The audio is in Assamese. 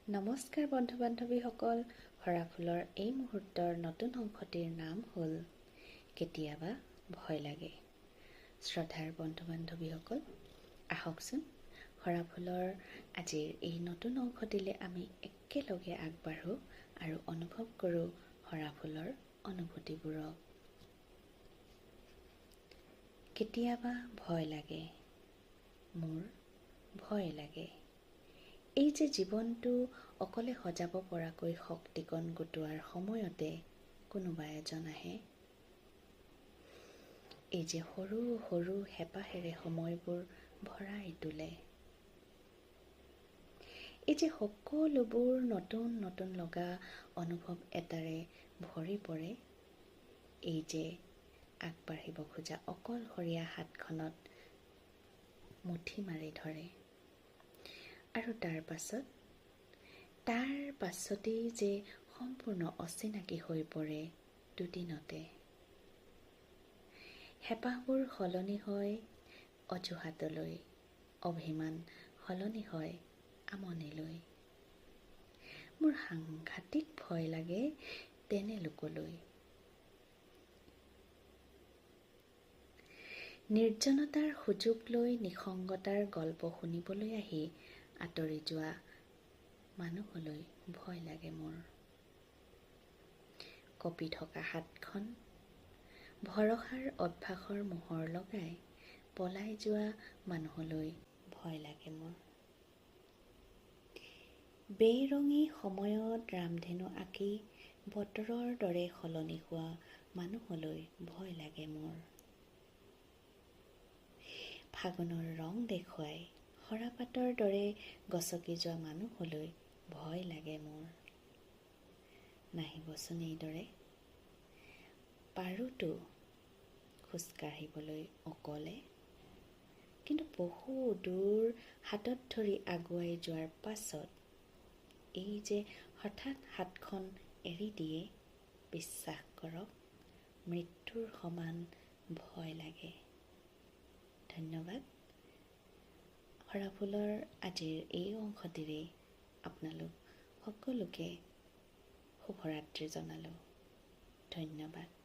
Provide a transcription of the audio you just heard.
নমস্কাৰ বন্ধু-বান্ধৱীসকল, সৰাফুলৰ এই মুহূৰ্তৰ নতুন অংশটিৰ নাম হ'ল কেতিয়াবা ভয় লাগে। শ্ৰদ্ধাৰ বন্ধু-বান্ধৱীসকল, আহকচোন সৰাফুলৰ আজিৰ এই নতুন অংশটিলে আমি একেলগে আগবাঢ়ো আৰু অনুভৱ কৰোঁ সৰাফুলৰ অনুভূতিবোৰক। কেতিয়াবা ভয় লাগে, মোৰ ভয় লাগে। এই যে জীৱনটো অকলে সজাব পৰাকৈ শক্তিকণ গোটোৱাৰ সময়তে কোনোবা এজন আহে। এই যে সৰু সৰু হেঁপাহেৰে সময়বোৰ ভৰাই তোলে। এই যে সকলোবোৰ নতুন নতুন লগা অনুভৱ এটাৰে ভৰি পৰে। এই যে আগবাঢ়িব খোজা অকলশৰীয়া হাতখনত মুঠি মাৰি ধৰে। আৰু তাৰ পাছতেই যে সম্পূৰ্ণ অচিনাকি হৈ পৰে দুদিনতে। হেঁপাহবোৰ সলনি হয় অজুহাতলৈ, অভিমান সলনি হয় আমনিলৈ। মোৰ সাংঘাতিক ভয় লাগে তেনে লোকলৈ। নিৰ্জনতাৰ সুযোগ লৈ নিসংগতাৰ গল্প শুনিবলৈ আহি আঁতৰি যোৱা মানুহলৈ ভয় লাগে মোৰ। কঁপি থকা হাতখন ভৰসাৰ অভ্যাসৰ মোহৰ লগাই পলাই যোৱা মানুহলৈ ভয় লাগে মোৰ। বেৰঙী সময়ত ৰামধেনু আঁকি বতৰৰ দৰে সলনি হোৱা মানুহলৈ ভয় লাগে মোৰ। ফাগুনৰ ৰং দেখুৱাই সৰাপাতৰ দৰে গছকি যোৱা মানুহলৈ ভয় লাগে মোৰ। নাহিবচোন এইদৰে, পাৰোতো খোজকাঢ়িবলৈ অকলে, কিন্তু বহু দূৰ হাতত ধৰি আগুৱাই যোৱাৰ পাছত এই যে হঠাৎ হাতখন এৰি দিয়ে, বিশ্বাস কৰক মৃত্যুৰ সমান ভয় লাগে। ধন্যবাদ। সৰাফুলৰ আজিৰ এই অংশটিৰে আপোনালোক সকলোকে শুভৰাত্ৰি জনালোঁ। ধন্যবাদ।